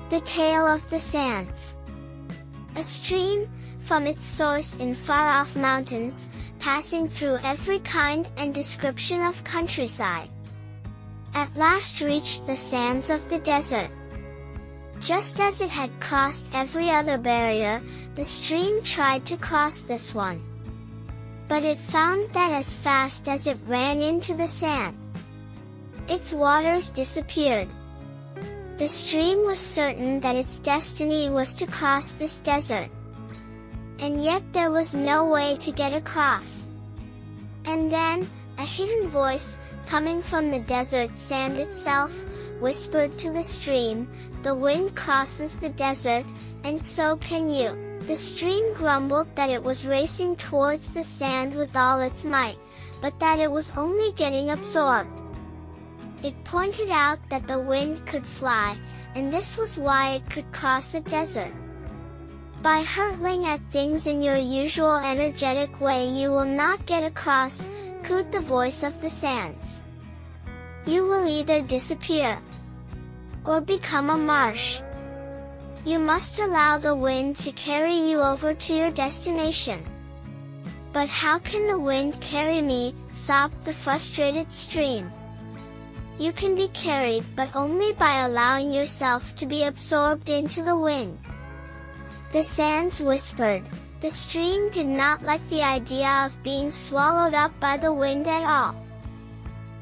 The Tale of the Sands. A stream, from its source in far-off mountains, passing through every kind and description of countryside, at last reached the sands of the desert. Just as it had crossed every other barrier, the stream tried to cross this one. But it found that as fast as it ran into the sand, its waters disappeared. The stream was certain that its destiny was to cross this desert. And yet there was no way to get across. And then, a hidden voice, coming from the desert sand itself, whispered to the stream, "The wind crosses the desert, and so can you." The stream grumbled that it was racing towards the sand with all its might, but that it was only getting absorbed. It pointed out that the wind could fly, and this was why it could cross a desert. "By hurtling at things in your usual energetic way you will not get across," cooed the voice of the sands. "You will either disappear or become a marsh. You must allow the wind to carry you over to your destination." "But how can the wind carry me?" sobbed the frustrated stream. "You can be carried, but only by allowing yourself to be absorbed into the wind." The sands whispered. The stream did not like the idea of being swallowed up by the wind at all.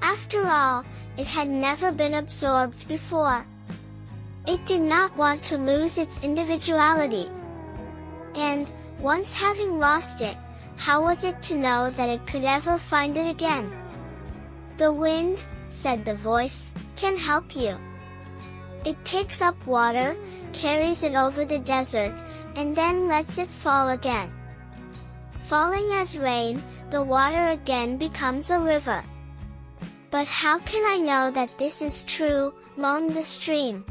After all, it had never been absorbed before. It did not want to lose its individuality. And, once having lost it, how was it to know that it could ever find it again? "The wind," said the voice, "can help you. It takes up water, carries it over the desert, and then lets it fall again. Falling as rain, the water again becomes a river." "But how can I know that this is true?" moaned the stream.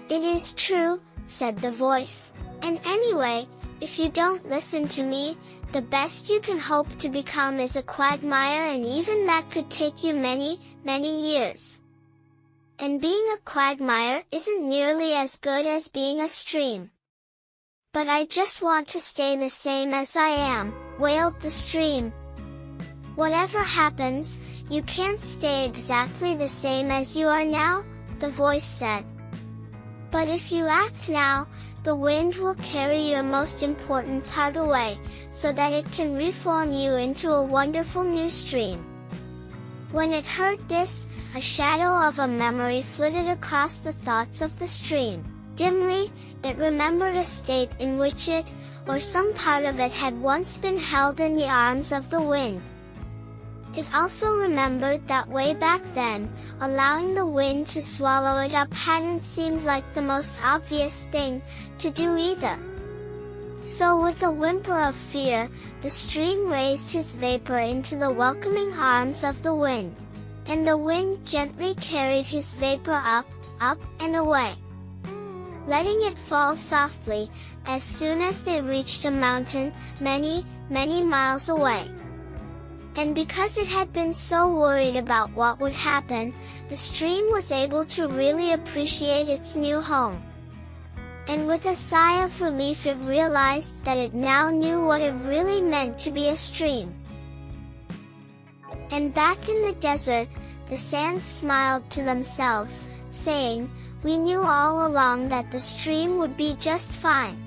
"It is true," said the voice. "And anyway, if you don't listen to me, the best you can hope to become is a quagmire, and even that could take you many, many years. And being a quagmire isn't nearly as good as being a stream." "But I just want to stay the same as I am," wailed the stream. "Whatever happens, you can't stay exactly the same as you are now," the voice said. "But if you act now, the wind will carry your most important part away, so that it can reform you into a wonderful new stream." When it heard this, a shadow of a memory flitted across the thoughts of the stream. Dimly, it remembered a state in which it, or some part of it, had once been held in the arms of the wind. It also remembered that way back then, allowing the wind to swallow it up hadn't seemed like the most obvious thing to do either. So with a whimper of fear, the stream raised his vapor into the welcoming arms of the wind. And the wind gently carried his vapor up, up and away, letting it fall softly, as soon as they reached a mountain, many, many miles away. And because it had been so worried about what would happen, the stream was able to really appreciate its new home. And with a sigh of relief it realized that it now knew what it really meant to be a stream. And back in the desert, the sands smiled to themselves, saying, "We knew all along that the stream would be just fine."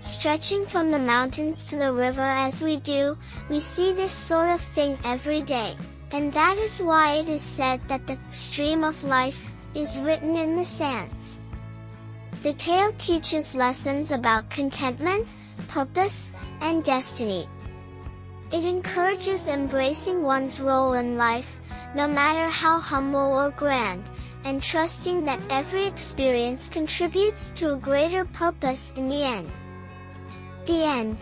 Stretching from the mountains to the river as we do, we see this sort of thing every day, and that is why it is said that the stream of life is written in the sands. The tale teaches lessons about contentment, purpose, and destiny. It encourages embracing one's role in life, no matter how humble or grand, and trusting that every experience contributes to a greater purpose in the end. The end.